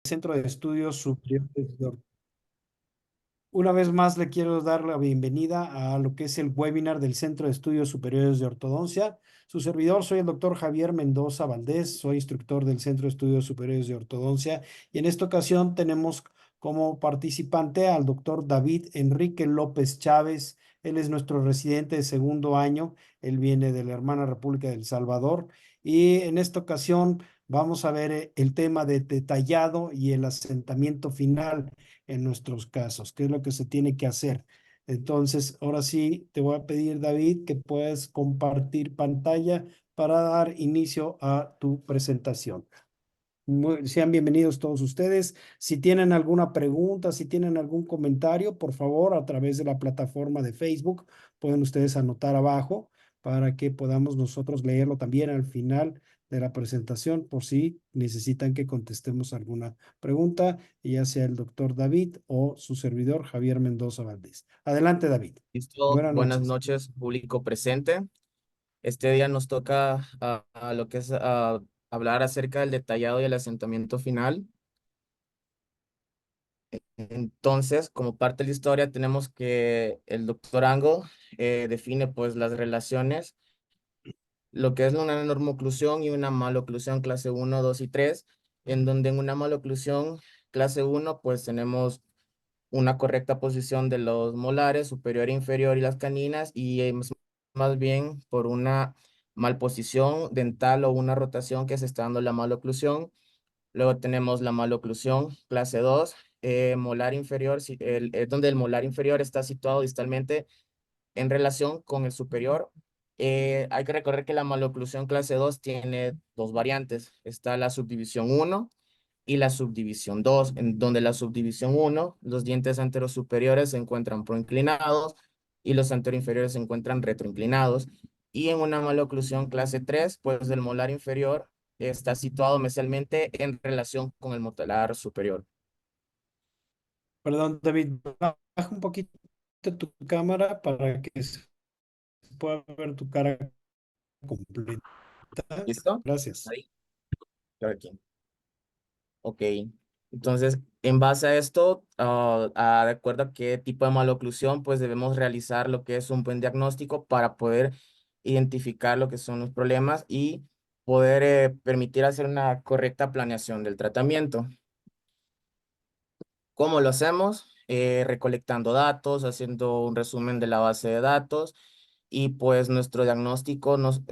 Centro de Estudios Superiores Una vez más le quiero dar la bienvenida a lo que es el webinar del Centro de Estudios Superiores de Ortodoncia. Su servidor, soy el doctor Javier Mendoza Valdés, soy instructor del Centro de Estudios Superiores de Ortodoncia y en esta ocasión tenemos como participante al doctor David Enrique López Chávez. Él es nuestro residente de segundo año, él viene de la hermana República del Salvador y en esta ocasión vamos a ver el tema de detallado y el asentamiento final en nuestros casos, qué es lo que se tiene que hacer. Entonces, ahora sí, te voy a pedir, David, que puedas compartir pantalla para dar inicio a tu presentación. Sean bienvenidos todos ustedes. Si tienen alguna pregunta, si tienen algún comentario, por favor, a través de la plataforma de Facebook, pueden ustedes anotar abajo para que podamos nosotros leerlo también al final de la presentación, por si necesitan que contestemos alguna pregunta, ya sea el doctor David o su servidor Javier Mendoza Valdés. Adelante, David. Listo, Buenas buenas noches. noches, público presente. Este día nos toca a lo que es hablar acerca del detallado y el asentamiento final. Entonces, como parte de la historia, tenemos que el doctor Angle define pues las relaciones, lo que es una normoclusión y una maloclusión clase uno, 2 y 3, en donde en una maloclusión clase uno pues tenemos una correcta posición de los molares, superior e inferior y las caninas, y más bien por una malposición dental o una rotación que se está dando la maloclusión. Luego tenemos la maloclusión clase 2, molar inferior, donde el molar inferior está situado distalmente en relación con el superior. Hay que recordar que la maloclusión clase 2 tiene dos variantes. Está la subdivisión uno y la subdivisión 2, en donde la subdivisión uno, los dientes anterosuperiores se encuentran proinclinados y los anteroinferiores se encuentran retroinclinados. Y en una maloclusión clase 3, pues el molar inferior está situado mesialmente en relación con el molar superior. Perdón, David, baja un poquito tu cámara para que se pueda ver tu cara completa. ¿Listo? Gracias. Ahí, claro aquí. Ok, entonces en base a esto, de acuerdo a qué tipo de maloclusión, pues debemos realizar lo que es un buen diagnóstico para poder identificar lo que son los problemas y poder permitir hacer una correcta planeación del tratamiento. ¿Cómo lo hacemos? Recolectando datos, haciendo un resumen de la base de datos y pues nuestro diagnóstico nos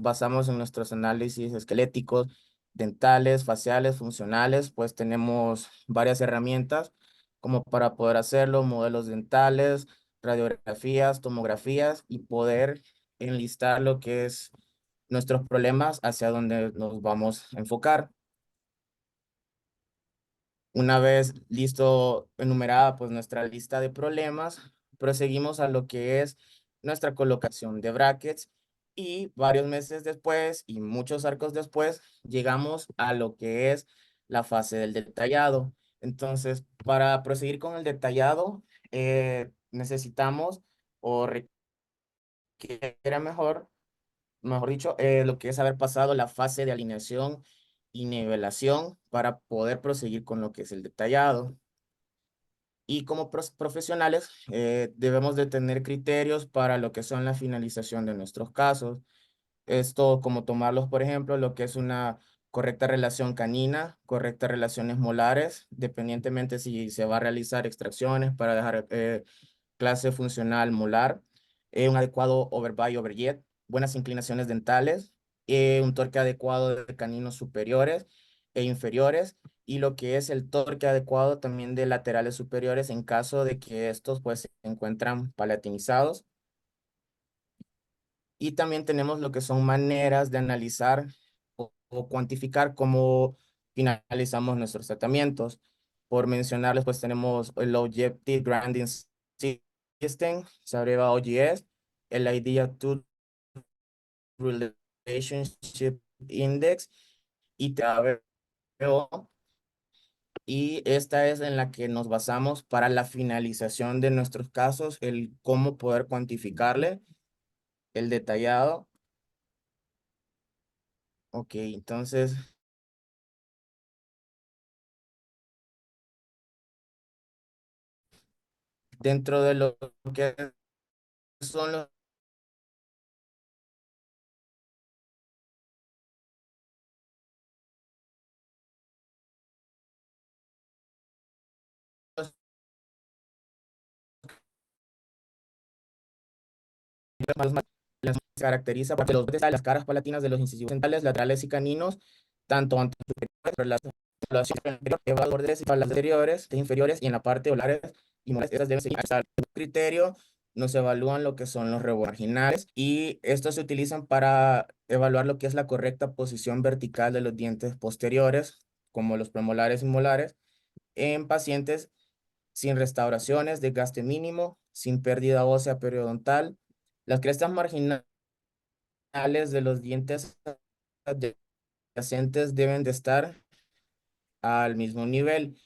basamos en nuestros análisis esqueléticos, dentales, faciales, funcionales, pues tenemos varias herramientas como para poder hacerlo, modelos dentales, radiografías, tomografías y poder enlistar lo que es nuestros problemas hacia donde nos vamos a enfocar. Una vez listo, enumerada pues nuestra lista de problemas, proseguimos a lo que es nuestra colocación de brackets y varios meses después y muchos arcos después llegamos a lo que es la fase del detallado. Entonces, para proseguir con el detallado, necesitamos o requiere mejor dicho, lo que es haber pasado la fase de alineación y nivelación para poder proseguir con lo que es el detallado. Y como profesionales debemos de tener criterios para lo que son la finalización de nuestros casos. Esto como tomarlos, por ejemplo, lo que es una correcta relación canina, correctas relaciones molares, dependientemente si se va a realizar extracciones para dejar clase funcional molar, un adecuado overbite overjet, buenas inclinaciones dentales, un torque adecuado de caninos superiores e inferiores y lo que es el torque adecuado también de laterales superiores en caso de que estos pues se encuentran palatinizados. Y también tenemos lo que son maneras de analizar o cuantificar cómo finalizamos nuestros tratamientos. Por mencionarles, pues tenemos el Objective Grading System, se abreva OGS, el Idea to Relationship Index y TABO. Y esta es en la que nos basamos para la finalización de nuestros casos, el cómo poder cuantificarle, el detallado. Ok, entonces dentro de lo que son los las se caracteriza porque los bordes de las caras palatinas de los incisivos centrales, laterales y caninos, tanto anteriores, relación entre los bordes y las anteriores, inferiores y en la parte olares y molares, estas deben seguir hasta el criterio. Nos evalúan lo que son los rebores marginales y estos se utilizan para evaluar lo que es la correcta posición vertical de los dientes posteriores, como los premolares y molares, en pacientes sin restauraciones, desgaste mínimo, sin pérdida ósea periodontal. Las crestas marginales de los dientes adyacentes deben de estar al mismo nivel.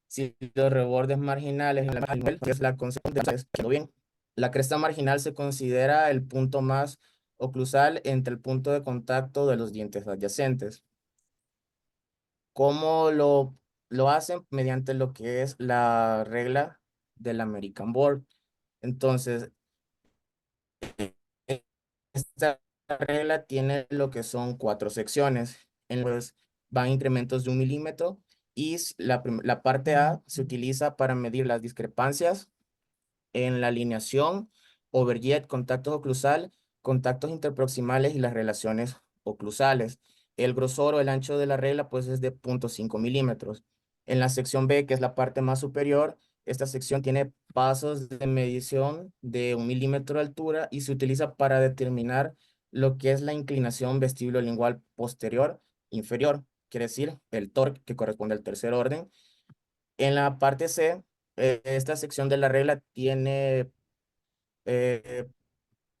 Si los rebordes marginales en la nivel, que es la consecuencia, bien. La cresta marginal se considera el punto más oclusal entre el punto de contacto de los dientes adyacentes. ¿Cómo lo hacen? Mediante lo que es la regla del American Board. Entonces, esta regla tiene lo que son 4 secciones, en las van incrementos de 1 milímetro y la parte A se utiliza para medir las discrepancias en la alineación, overjet, contactos oclusal, contactos interproximales y las relaciones oclusales. El grosor o el ancho de la regla pues es de 0.5 milímetros. En la sección B, que es la parte más superior, esta sección tiene pasos de medición de 1 milímetro de altura y se utiliza para determinar lo que es la inclinación vestíbulo-lingual posterior inferior, quiere decir el torque que corresponde al tercer orden. En la parte C, esta sección de la regla tiene, eh,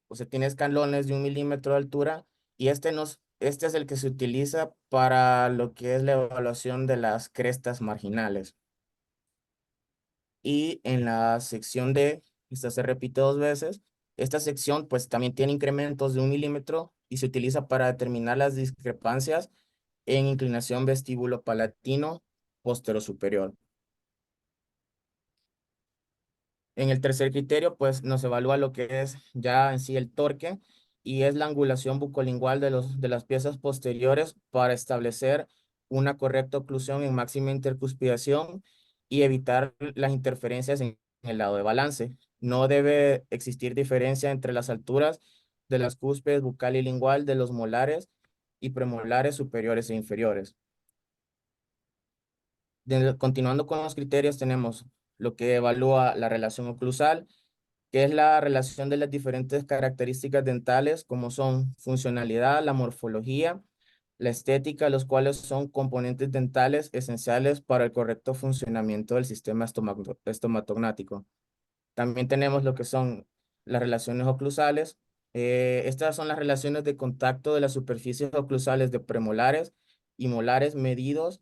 o sea, tiene escalones de 1 milímetro de altura y este es el que se utiliza para lo que es la evaluación de las crestas marginales. Y en la sección D, esta se repite 2 veces, esta sección pues también tiene incrementos de 1 milímetro y se utiliza para determinar las discrepancias en inclinación vestíbulo palatino postero superior. En el tercer criterio, pues nos evalúa lo que es ya en sí el torque y es la angulación bucolingual de las piezas posteriores para establecer una correcta oclusión en máxima intercuspidación y evitar las interferencias en el lado de balance. No debe existir diferencia entre las alturas de las cúspides bucal y lingual de los molares y premolares superiores e inferiores. Continuando con los criterios, tenemos lo que evalúa la relación oclusal, que es la relación de las diferentes características dentales, como son funcionalidad, la morfología, la estética, los cuales son componentes dentales esenciales para el correcto funcionamiento del sistema estomatognático. También tenemos lo que son las relaciones oclusales. Estas son las relaciones de contacto de las superficies oclusales de premolares y molares medidos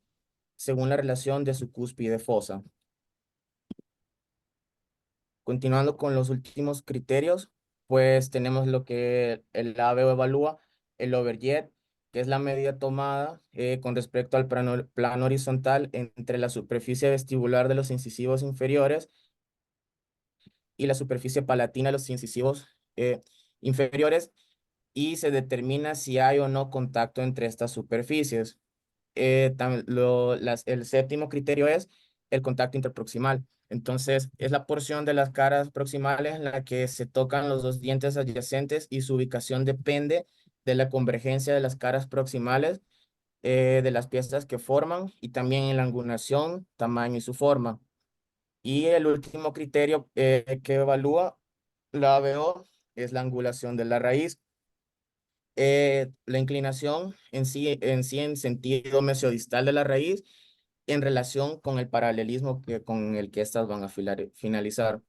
según la relación de su cúspide fosa. Continuando con los últimos criterios, pues tenemos lo que el ABO evalúa, el overjet, que es la medida tomada con respecto al plano horizontal entre la superficie vestibular de los incisivos inferiores y la superficie palatina de los incisivos inferiores y se determina si hay o no contacto entre estas superficies. El séptimo criterio es el contacto interproximal. Entonces, es la porción de las caras proximales en la que se tocan los dos dientes adyacentes y su ubicación depende de la convergencia de las caras proximales de las piezas que forman y también en la angulación, tamaño y su forma. Y el último criterio que evalúa la ABO es la angulación de la raíz. La inclinación en sentido mesiodistal de la raíz en relación con el paralelismo con el que estas van a finalizar.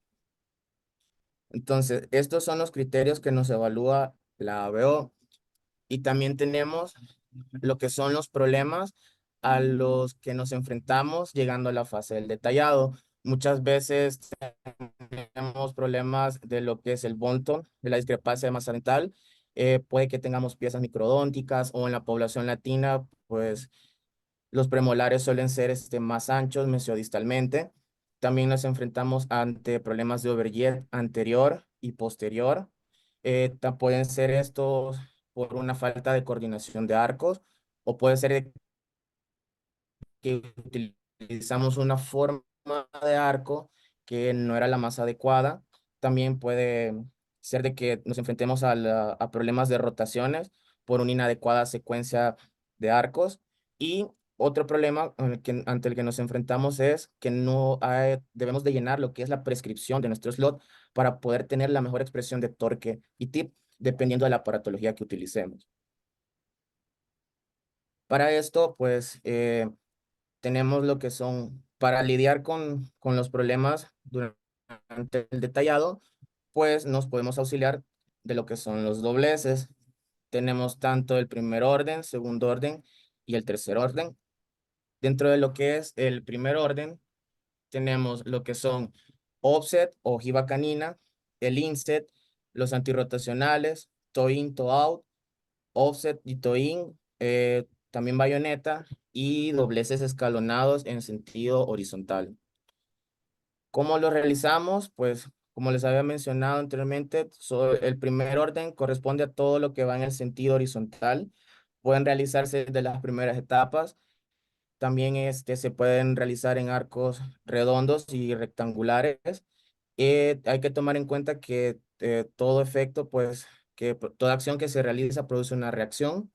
Entonces, estos son los criterios que nos evalúa la ABO. Y también tenemos lo que son los problemas a los que nos enfrentamos llegando a la fase del detallado. Muchas veces tenemos problemas de lo que es el bone tone, de la discrepancia de masa dental. Puede que tengamos piezas microdónticas o en la población latina, pues los premolares suelen ser más anchos mesiodistalmente. También nos enfrentamos ante problemas de overjet anterior y posterior. Pueden ser estos por una falta de coordinación de arcos o puede ser que utilizamos una forma de arco que no era la más adecuada. También puede ser de que nos enfrentemos a problemas de rotaciones por una inadecuada secuencia de arcos. Y otro problema ante el que nos enfrentamos es que debemos de llenar lo que es la prescripción de nuestro slot para poder tener la mejor expresión de torque y tip dependiendo de la aparatología que utilicemos. Para esto, pues, tenemos lo que son, para lidiar con los problemas durante el detallado, pues nos podemos auxiliar de lo que son los dobleces. Tenemos tanto el primer orden, segundo orden y el tercer orden. Dentro de lo que es el primer orden, tenemos lo que son offset o ojiva canina, el inset, los antirrotacionales, toe in, toe out, offset y toe in, también bayoneta y dobleces escalonados en sentido horizontal. ¿Cómo lo realizamos? Pues como les había mencionado anteriormente, el primer orden corresponde a todo lo que va en el sentido horizontal. Pueden realizarse de las primeras etapas. También se pueden realizar en arcos redondos y rectangulares. Hay que tomar en cuenta que todo efecto, pues, toda acción que se realiza produce una reacción.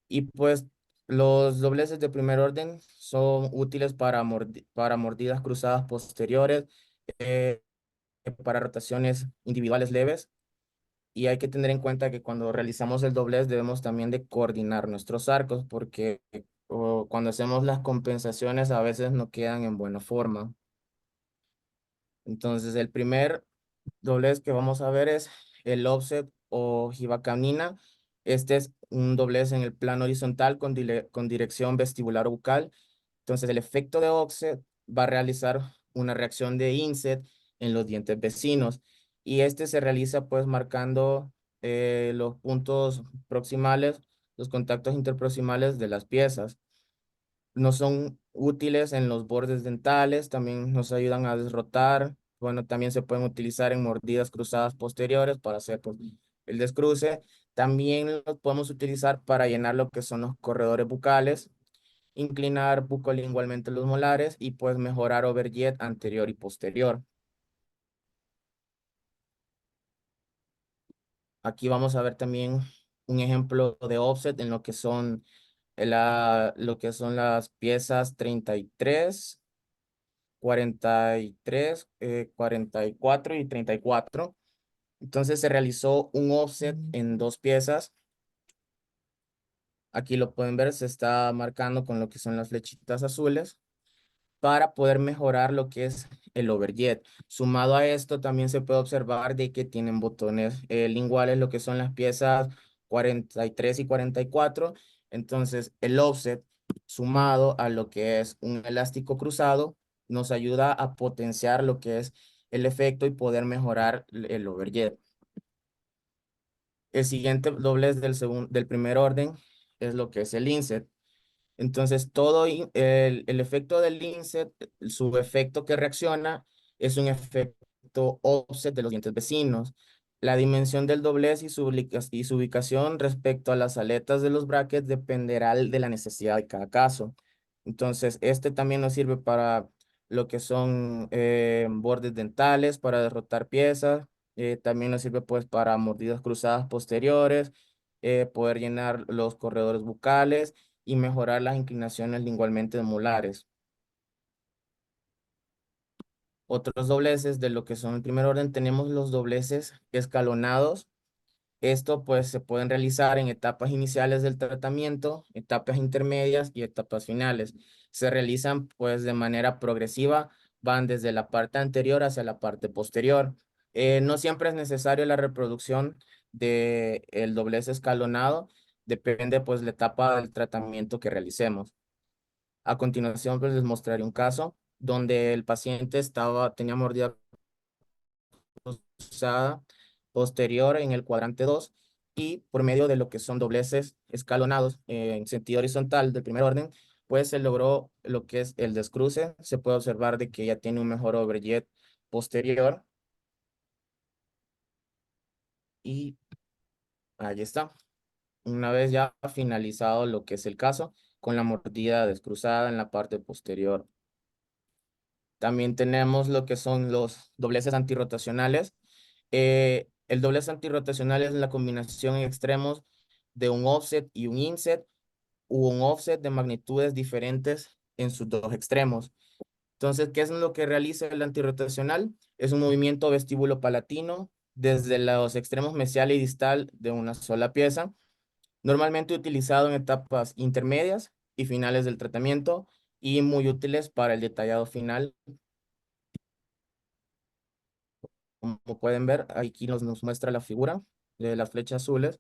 Y pues los dobleces de primer orden son útiles para mordidas cruzadas posteriores, eh, para rotaciones individuales leves. Y hay que tener en cuenta que cuando realizamos el doblez debemos también de coordinar nuestros arcos porque cuando hacemos las compensaciones a veces no quedan en buena forma. Entonces el primer doblez que vamos a ver es el offset o jibacanina. Este es un doblez en el plano horizontal con dirección vestibular o bucal. Entonces el efecto de offset va a realizar una reacción de inset en los dientes vecinos y este se realiza pues marcando los puntos proximales, los contactos interproximales de las piezas. No son útiles en los bordes dentales, también nos ayudan a desrotar. Bueno, también se pueden utilizar en mordidas cruzadas posteriores para hacer pues, el descruce. También los podemos utilizar para llenar lo que son los corredores bucales, inclinar bucolingualmente los molares y pues mejorar overjet anterior y posterior. Aquí vamos a ver también un ejemplo de offset en lo que son las piezas 33, 43, 44 y 34. Entonces se realizó un offset en dos piezas. Aquí lo pueden ver, se está marcando con lo que son las flechitas azules para poder mejorar lo que es el overjet. Sumado a esto, también se puede observar de que tienen botones linguales, lo que son las piezas 43 y 44. Entonces, el offset sumado a lo que es un elástico cruzado nos ayuda a potenciar lo que es el efecto y poder mejorar el overjet. El siguiente doblez del primer orden es lo que es el inset. Entonces, el efecto del inset, su efecto que reacciona, es un efecto offset de los dientes vecinos. La dimensión del doblez y su ubicación respecto a las aletas de los brackets dependerá de la necesidad de cada caso. Entonces, este también nos sirve para lo que son bordes dentales, para derrotar piezas. También nos sirve pues para mordidas cruzadas posteriores, poder llenar los corredores bucales y mejorar las inclinaciones lingualmente de molares. Otros dobleces de lo que son el primer orden, tenemos los dobleces escalonados. Esto pues se pueden realizar en etapas iniciales del tratamiento, etapas intermedias y etapas finales. Se realizan pues de manera progresiva, van desde la parte anterior hacia la parte posterior. No siempre es necesario la reproducción del doblez escalonado, depende pues la etapa del tratamiento que realicemos. A continuación, pues les mostraré un caso donde el paciente tenía mordida cruzada posterior en el cuadrante 2 y por medio de lo que son dobleces escalonados en sentido horizontal del primer orden, pues se logró lo que es el descruce. Se puede observar de que ya tiene un mejor overjet posterior y ahí está. Una vez ya finalizado lo que es el caso, con la mordida descruzada en la parte posterior. También tenemos lo que son los dobleces antirrotacionales. El doblez antirrotacional es la combinación en extremos de un offset y un inset, u un offset de magnitudes diferentes en sus dos extremos. Entonces, ¿qué es lo que realiza el antirrotacional? Es un movimiento vestíbulo palatino desde los extremos mesial y distal de una sola pieza, normalmente utilizado en etapas intermedias y finales del tratamiento y muy útiles para el detallado final. Como pueden ver, aquí nos muestra la figura de las flechas azules.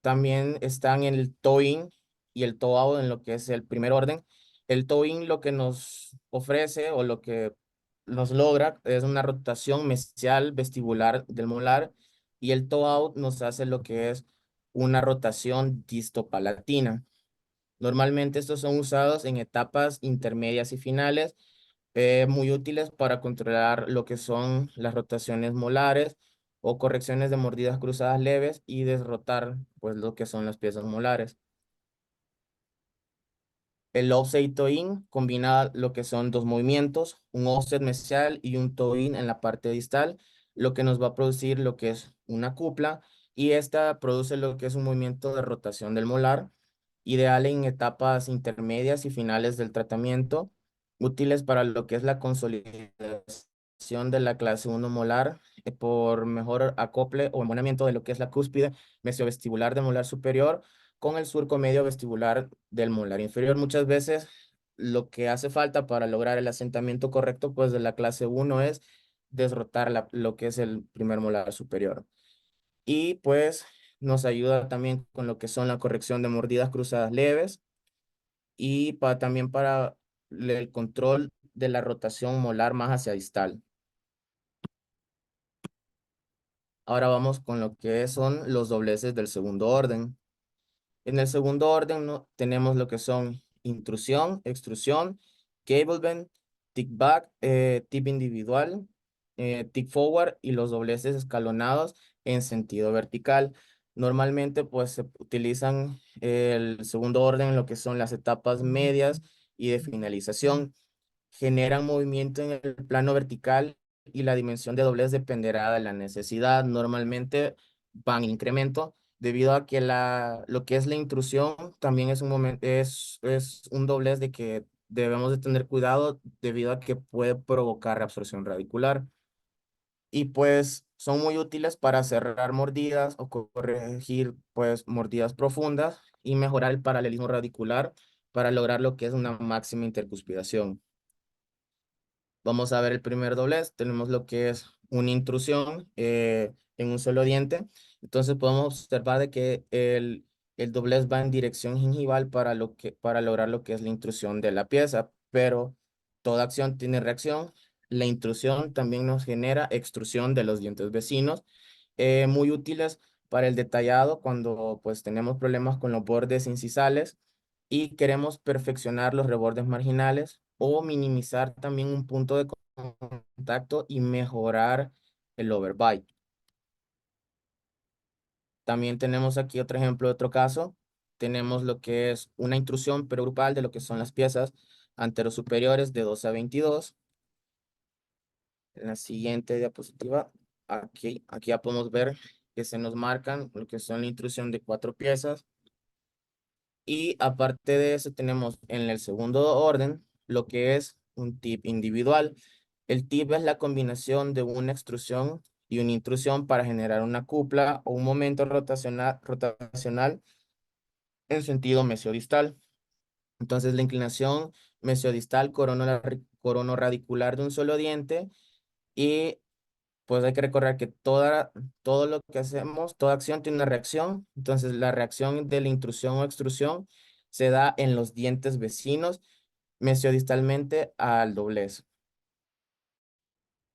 También están el toe-in y el toe-out en lo que es el primer orden. El toe-in lo que nos ofrece o lo que nos logra es una rotación mesial vestibular del molar, y el toe-out nos hace lo que es una rotación distopalatina. Normalmente estos son usados en etapas intermedias y finales, muy útiles para controlar lo que son las rotaciones molares o correcciones de mordidas cruzadas leves y desrotar pues lo que son las piezas molares. El offset y toe-in combina lo que son dos movimientos, un offset mesial y un toe-in en la parte distal, lo que nos va a producir lo que es una cupla, y esta produce lo que es un movimiento de rotación del molar, ideal en etapas intermedias y finales del tratamiento, útiles para lo que es la consolidación de la clase 1 molar, por mejor acople o embonamiento de lo que es la cúspide mesiovestibular del molar superior con el surco medio vestibular del molar inferior. Muchas veces lo que hace falta para lograr el asentamiento correcto pues de la clase 1 es desrotar lo que es el primer molar superior. Y pues nos ayuda también con lo que son la corrección de mordidas cruzadas leves y también para el control de la rotación molar más hacia distal. Ahora vamos con lo que son los dobleces del segundo orden. En el segundo orden, ¿no?, tenemos lo que son intrusión, extrusión, cable bend, tick back, tip individual, tick forward y los dobleces escalonados en sentido vertical. Normalmente pues se utilizan el segundo orden en lo que son las etapas medias y de finalización. Generan movimiento en el plano vertical y la dimensión de doblez dependerá de la necesidad. Normalmente van en incremento debido a que lo que es la intrusión también es es un doblez de que debemos de tener cuidado debido a que puede provocar reabsorción radicular. Y pues son muy útiles para cerrar mordidas o corregir pues mordidas profundas y mejorar el paralelismo radicular para lograr lo que es una máxima intercuspidación. Vamos a ver el primer doblez. Tenemos lo que es una intrusión en un solo diente. Entonces podemos observar de que el doblez va en dirección gingival para lograr lo que es la intrusión de la pieza, pero toda acción tiene reacción. La intrusión también nos genera extrusión de los dientes vecinos, muy útiles para el detallado cuando pues tenemos problemas con los bordes incisales y queremos perfeccionar los rebordes marginales o minimizar también un punto de contacto y mejorar el overbite. También tenemos aquí otro ejemplo de otro caso. Tenemos lo que es una intrusión perogrupal de lo que son las piezas anterosuperiores de 12 a 22. En la siguiente diapositiva, aquí ya podemos ver que se nos marcan lo que son la intrusión de 4 piezas. Y aparte de eso, tenemos en el segundo orden lo que es un tip individual. El tip es la combinación de una extrusión y una intrusión para generar una cupla o un momento rotacional en sentido mesiodistal. Entonces, la inclinación mesiodistal coronaradicular de un solo diente, y pues hay que recordar que todo lo que hacemos, toda acción tiene una reacción. Entonces, la reacción de la intrusión o extrusión se da en los dientes vecinos mesiodistalmente al doblez.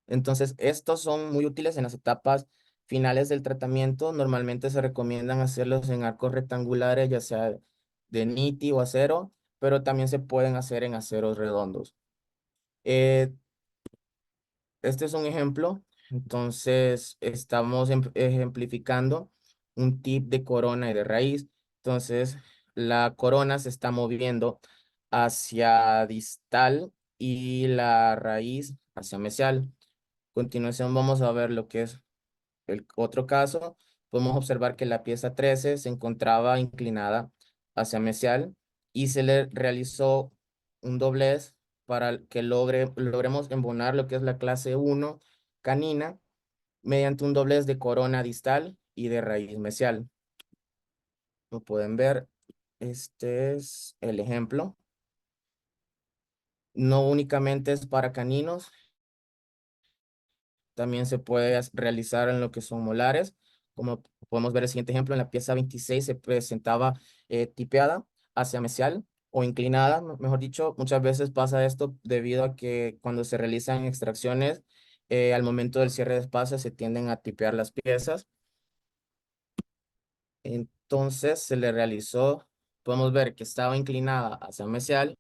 Entonces, estos son muy útiles en las etapas finales del tratamiento. Normalmente se recomiendan hacerlos en arcos rectangulares, ya sea de niti o acero, pero también se pueden hacer en aceros redondos. Eh, este es un ejemplo. Entonces, estamos ejemplificando un tip de corona y de raíz. Entonces, la corona se está moviendo hacia distal y la raíz hacia mesial. A continuación, vamos a ver lo que es el otro caso. Podemos observar que la pieza 13 se encontraba inclinada hacia mesial y se le realizó un doblez para que logremos embonar lo que es la clase 1 canina mediante un doblez de corona distal y de raíz mesial. Como pueden ver, este es el ejemplo. No únicamente es para caninos, también se puede realizar en lo que son molares. Como podemos ver el siguiente ejemplo, en la pieza 26 se presentaba tipeada hacia mesial o inclinada, mejor dicho. Muchas veces pasa esto debido a que cuando se realizan extracciones, al momento del cierre de espacio se tienden a tipear las piezas. Entonces se le realizó, podemos ver que estaba inclinada hacia mesial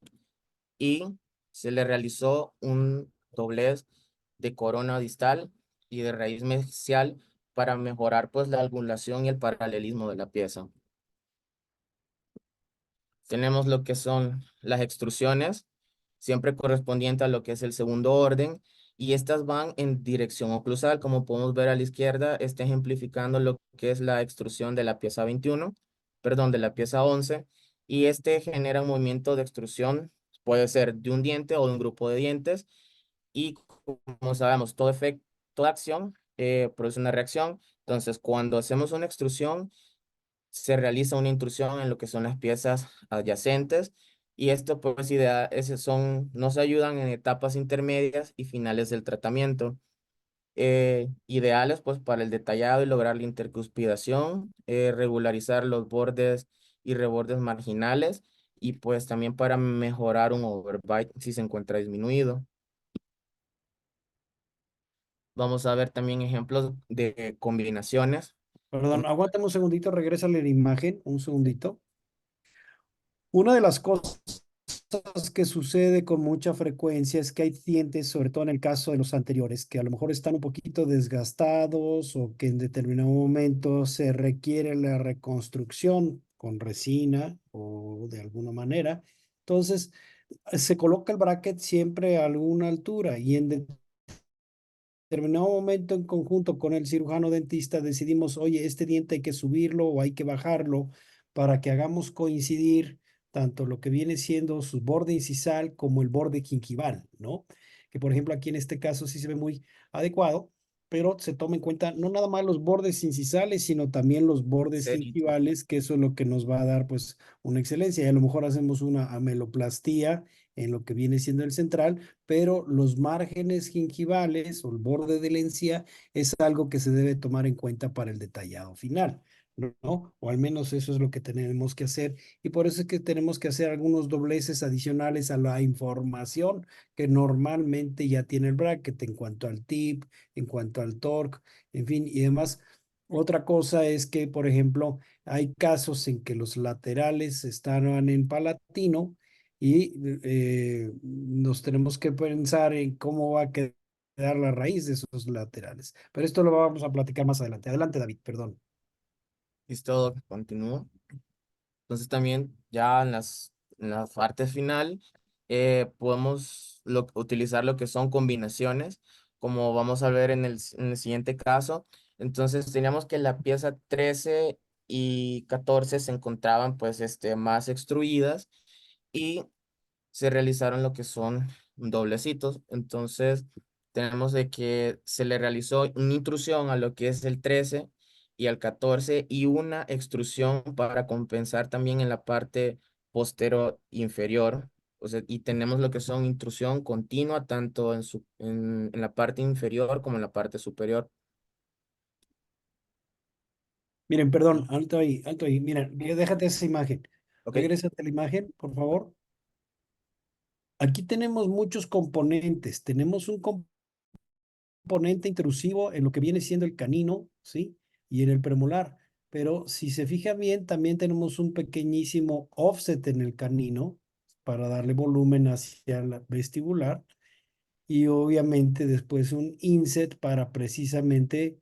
y se le realizó un doblez de corona distal y de raíz mesial para mejorar pues la angulación y el paralelismo de la pieza. Tenemos lo que son las extrusiones, siempre correspondiente a lo que es el segundo orden, y estas van en dirección oclusal. Como podemos ver a la izquierda, está ejemplificando lo que es la extrusión de la pieza 21, perdón, de la pieza 11, y este genera un movimiento de extrusión, puede ser de un diente o de un grupo de dientes, y como sabemos, todo efecto, toda acción produce una reacción. Entonces, cuando hacemos una extrusión, se realiza una intrusión en lo que son las piezas adyacentes, y esto pues nos ayudan en etapas intermedias y finales del tratamiento. Ideales pues para el detallado y lograr la intercuspidación, regularizar los bordes y rebordes marginales, y pues también para mejorar un overbite si se encuentra disminuido. Vamos a ver también ejemplos de combinaciones. Perdón, aguántame un segundito, regrésale la imagen, un segundito. Una de las cosas que sucede con mucha frecuencia es que hay dientes, sobre todo en el caso de los anteriores, que a lo mejor están un poquito desgastados o que en determinado momento se requiere la reconstrucción con resina o de alguna manera. Entonces, se coloca el bracket siempre a alguna altura y en determinado momento en conjunto con el cirujano dentista decidimos, oye, este diente hay que subirlo o hay que bajarlo para que hagamos coincidir tanto lo que viene siendo su borde incisal como el borde gingival, ¿no? Que por ejemplo aquí en este caso sí se ve muy adecuado, pero se toma en cuenta no nada más los bordes incisales, sino también los bordes Cerito. gingivales, que eso es lo que nos va a dar pues una excelencia. Y a lo mejor hacemos una ameloplastía en lo que viene siendo el central, pero los márgenes gingivales o el borde de la encía es algo que se debe tomar en cuenta para el detallado final, ¿no? O al menos eso es lo que tenemos que hacer. Y por eso es que tenemos que hacer algunos dobleces adicionales a la información que normalmente ya tiene el bracket en cuanto al tip, en cuanto al torque, en fin, y demás. Otra cosa es que, por ejemplo, hay casos en que los laterales están en palatino y nos tenemos que pensar en cómo va a quedar la raíz de esos laterales. Pero esto lo vamos a platicar más adelante. Adelante, David, perdón. Listo, continúo. Entonces también ya en la parte final podemos utilizar lo que son combinaciones, como vamos a ver en en el siguiente caso. Entonces teníamos que la pieza 13 y 14 se encontraban pues más extruidas, y se realizaron lo que son doblecitos. Entonces, tenemos de que se le realizó una intrusión a lo que es el 13 y al 14 y una extrusión para compensar también en la parte posterior inferior. O sea, y tenemos lo que son intrusión continua tanto en la parte inferior como en la parte superior. Miren, perdón, alto ahí, alto ahí. Miren, déjate esa imagen. Ok, Regrésate a la imagen, por favor. Aquí tenemos muchos componentes. Tenemos un componente intrusivo en lo que viene siendo el canino, ¿sí? Y en el premolar. pero si se fija bien, también tenemos un pequeñísimo offset en el canino para darle volumen hacia la vestibular y obviamente después un inset para precisamente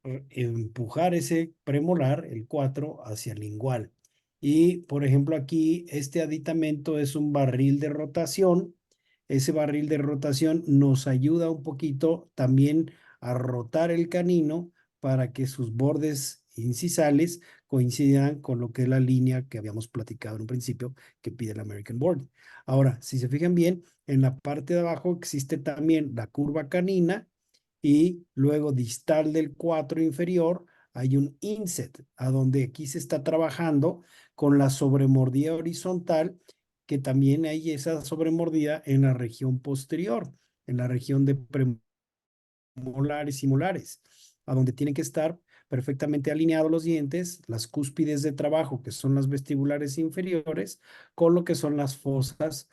empujar ese premolar, el 4 hacia el lingual. Y por ejemplo aquí este aditamento es un barril de rotación. Ese barril de rotación nos ayuda un poquito también a rotar el canino para que sus bordes incisales coincidan con lo que es la línea que habíamos platicado en un principio que pide el American Board. Ahora, si se fijan bien, en la parte de abajo existe también la curva canina y luego distal del 4 inferior hay un inset, a donde aquí se está trabajando con la sobremordida horizontal, que también hay esa sobremordida en la región posterior, en la región de premolares y molares, a donde tienen que estar perfectamente alineados los dientes, las cúspides de trabajo, que son las vestibulares inferiores, con lo que son las fosas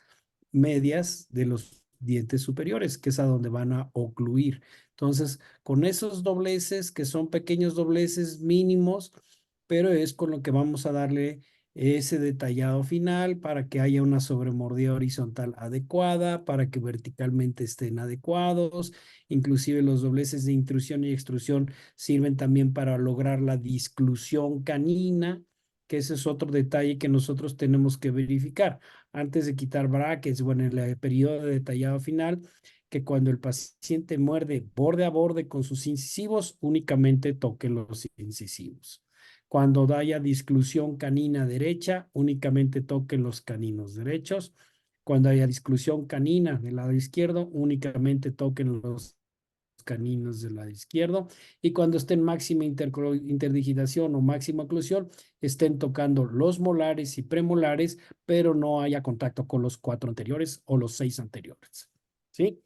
medias de los dientes superiores, que es a donde van a ocluir. Entonces, con esos dobleces, que son pequeños dobleces mínimos, pero es con lo que vamos a darle ese detallado final para que haya una sobremordida horizontal adecuada, para que verticalmente estén adecuados. Inclusive los dobleces de intrusión y extrusión sirven también para lograr la disclusión canina, que ese es otro detalle que nosotros tenemos que verificar antes de quitar brackets, bueno, en el periodo de detallado final, que cuando el paciente muerde borde a borde con sus incisivos, únicamente toque los incisivos. Cuando haya disclusión canina derecha, únicamente toque los caninos derechos. Cuando haya disclusión canina del lado izquierdo, únicamente toquen los caninos del lado izquierdo. Y cuando estén máxima interdigitación o máxima oclusión, estén tocando los molares y premolares, pero no haya contacto con los 4 anteriores o los 6 anteriores. ¿Sí?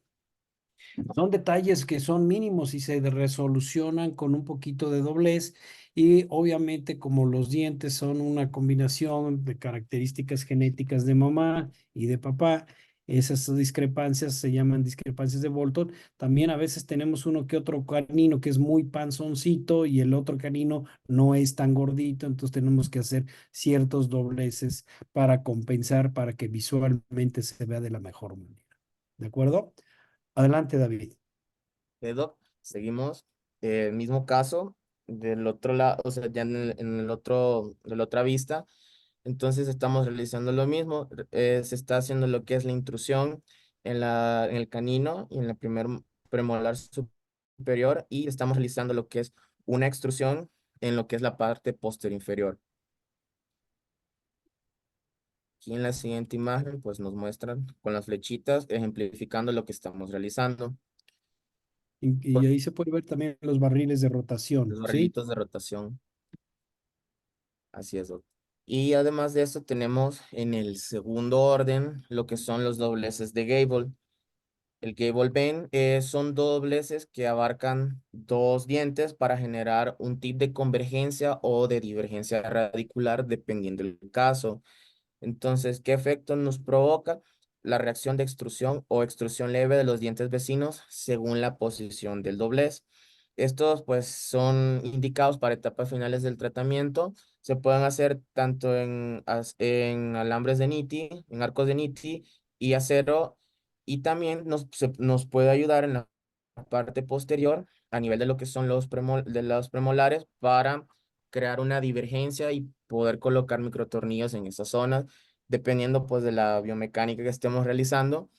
Son detalles que son mínimos y se resolucionan con un poquito de doblez y obviamente como los dientes son una combinación de características genéticas de mamá y de papá, esas discrepancias se llaman discrepancias de Bolton. También a veces tenemos uno que otro canino que es muy panzoncito y el otro canino no es tan gordito, entonces tenemos que hacer ciertos dobleces para compensar, para que visualmente se vea de la mejor manera. ¿De acuerdo? Adelante, David. Doc, seguimos. Mismo caso del otro lado, o sea, ya en el otro, de la otra vista. Entonces estamos realizando lo mismo. Se está haciendo lo que es la intrusión en el canino y en la primer premolar superior y estamos realizando lo que es una extrusión en lo que es la parte posterior inferior. Aquí en la siguiente imagen, pues nos muestran con las flechitas ejemplificando lo que estamos realizando. Y ahí se puede ver también los barriles de rotación, Los ¿sí? barrilitos de rotación. Así es, Doc. Y además de eso tenemos en el segundo orden lo que son los dobleces de Gable. El Gable Bane son dobleces que abarcan dos dientes para generar un tip de convergencia o de divergencia radicular dependiendo del caso. Entonces, ¿qué efecto nos provoca? La reacción de extrusión o extrusión leve de los dientes vecinos según la posición del doblez. Estos pues son indicados para etapas finales del tratamiento. Se pueden hacer tanto en alambres de Nitti, en arcos de Nitti y acero, y también nos puede ayudar en la parte posterior a nivel de lo que son de los premolares para crear una divergencia y poder colocar microtornillos en esas zonas, dependiendo pues de la biomecánica que estemos realizando.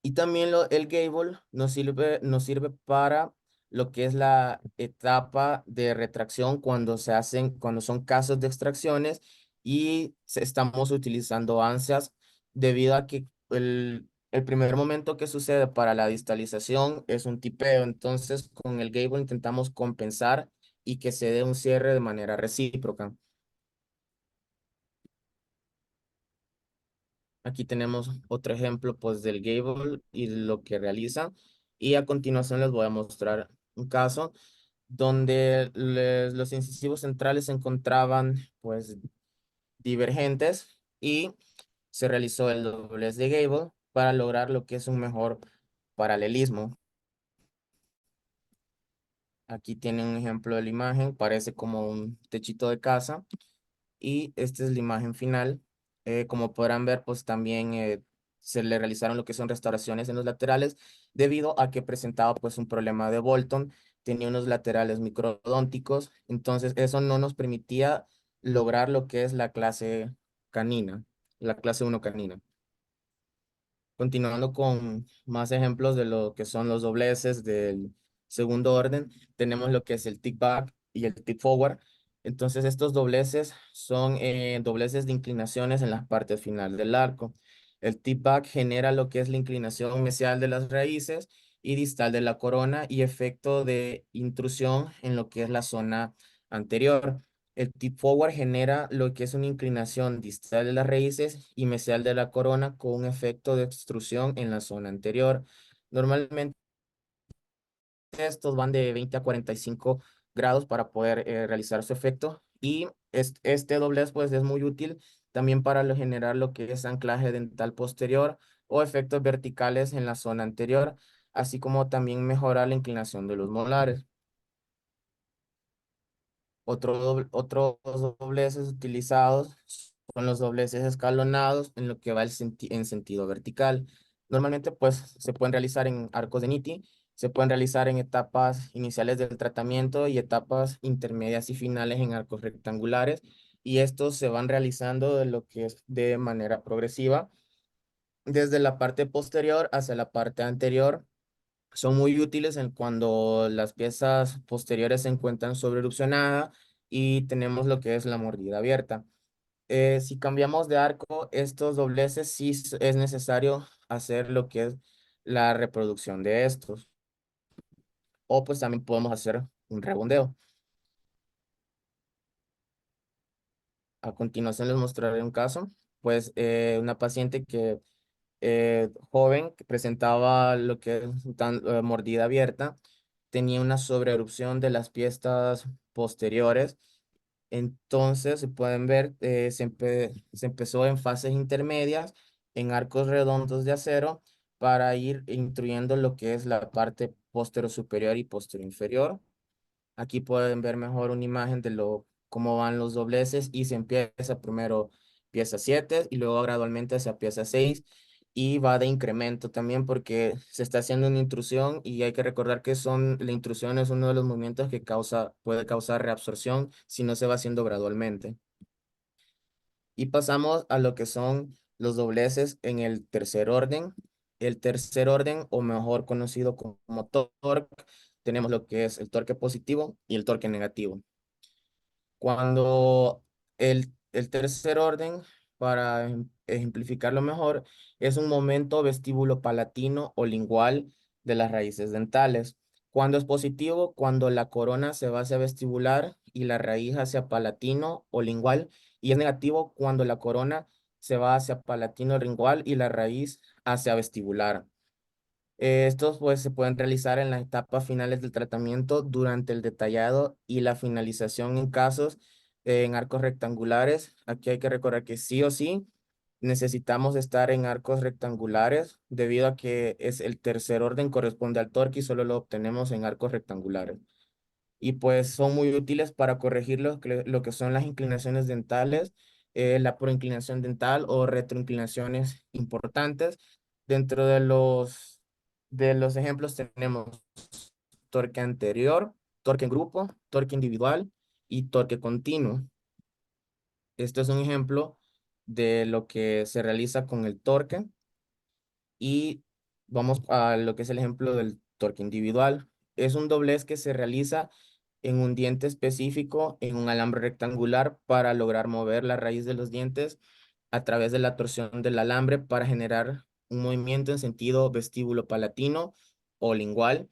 Y también el Gable nos sirve para lo que es la etapa de retracción cuando son casos de extracciones y estamos utilizando ansias debido a que el primer momento que sucede para la distalización es un tipeo. Entonces, con el Gable intentamos compensar y que se dé un cierre de manera recíproca. Aquí tenemos otro ejemplo pues del Gable y lo que realiza. Y a continuación les voy a mostrar un caso donde los incisivos centrales se encontraban pues divergentes y se realizó el doblez de Gable para lograr lo que es un mejor paralelismo. Aquí tiene un ejemplo de la imagen, parece como un techito de casa y esta es la imagen final. Como podrán ver, pues también se le realizaron lo que son restauraciones en los laterales debido a que presentaba pues un problema de Bolton, tenía unos laterales microdónticos, entonces eso no nos permitía lograr lo que es la clase canina, la clase uno canina. Continuando con más ejemplos de lo que son los dobleces del segundo orden, tenemos lo que es el tip back y el tip forward. Entonces, estos dobleces son dobleces de inclinaciones en las partes final del arco. El tip back genera lo que es la inclinación mesial de las raíces y distal de la corona y efecto de intrusión en lo que es la zona anterior. El tip forward genera lo que es una inclinación distal de las raíces y mesial de la corona con un efecto de extrusión en la zona anterior. Normalmente estos van de 20 a 45 grados para poder realizar su efecto y este doblez pues es muy útil también para generar lo que es anclaje dental posterior o efectos verticales en la zona anterior, así como también mejorar la inclinación de los molares. Otros dobleces utilizados son los dobleces escalonados en lo que va en sentido vertical. Normalmente pues se pueden realizar en arcos de Nitti, se pueden realizar en etapas iniciales del tratamiento y etapas intermedias y finales en arcos rectangulares y estos se van realizando de lo que es de manera progresiva desde la parte posterior hacia la parte anterior. Son muy útiles en cuando las piezas posteriores se encuentran sobre erupcionada y tenemos lo que es la mordida abierta. Si cambiamos de arco, estos dobleces sí es necesario hacer lo que es la reproducción de estos. O pues también podemos hacer un rebondeo. A continuación les mostraré un caso. Pues una paciente que joven que presentaba lo que es mordida abierta, tenía una sobreerupción de las piezas posteriores. Entonces, se pueden ver, se empezó en fases intermedias, en arcos redondos de acero, para ir instruyendo lo que es la parte posterior superior y posterior inferior. Aquí pueden ver mejor una imagen de cómo van los dobleces y se empieza primero pieza 7 y luego gradualmente hacia pieza 6 y va de incremento también porque se está haciendo una intrusión y hay que recordar que la intrusión es uno de los movimientos que puede causar reabsorción si no se va haciendo gradualmente. Y pasamos a lo que son los dobleces en el tercer orden. El tercer orden, o mejor conocido como torque, tenemos lo que es el torque positivo y el torque negativo. Cuando el tercer orden, para ejemplificarlo mejor, es un momento vestíbulo palatino o lingual de las raíces dentales. Cuando es positivo, cuando la corona se va hacia vestibular y la raíz hacia palatino o lingual, y es negativo cuando la corona se va hacia palatino lingual y la raíz hacia vestibular. Estos pues se pueden realizar en las etapas finales del tratamiento durante el detallado y la finalización en casos en arcos rectangulares. Aquí hay que recordar que sí o sí necesitamos estar en arcos rectangulares debido a que es el tercer orden corresponde al torque y solo lo obtenemos en arcos rectangulares. Y pues son muy útiles para corregir lo que son las inclinaciones dentales, la proinclinación dental o retroinclinaciones importantes. Dentro de los ejemplos tenemos torque anterior, torque en grupo, torque individual y torque continuo. Esto es un ejemplo de lo que se realiza con el torque y vamos a lo que es el ejemplo del torque individual. Es un doblez que se realiza en un diente específico, en un alambre rectangular para lograr mover la raíz de los dientes a través de la torsión del alambre para generar un movimiento en sentido vestíbulo palatino o lingual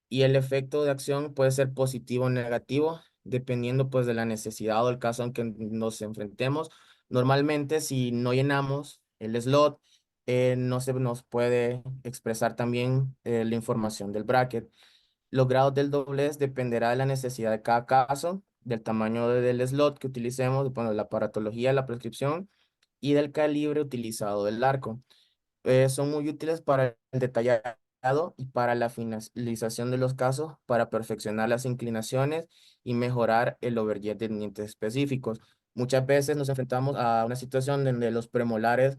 y el efecto de acción puede ser positivo o negativo, dependiendo pues de la necesidad o el caso en que nos enfrentemos. Normalmente, si no llenamos el slot, no se nos puede expresar también la información del bracket. Los grados del doblez dependerá de la necesidad de cada caso, del tamaño del slot que utilicemos, bueno, la aparatología, la prescripción y del calibre utilizado del arco. Son muy útiles para el detallado y para la finalización de los casos, para perfeccionar las inclinaciones y mejorar el overjet de dientes específicos. Muchas veces nos enfrentamos a una situación donde los premolares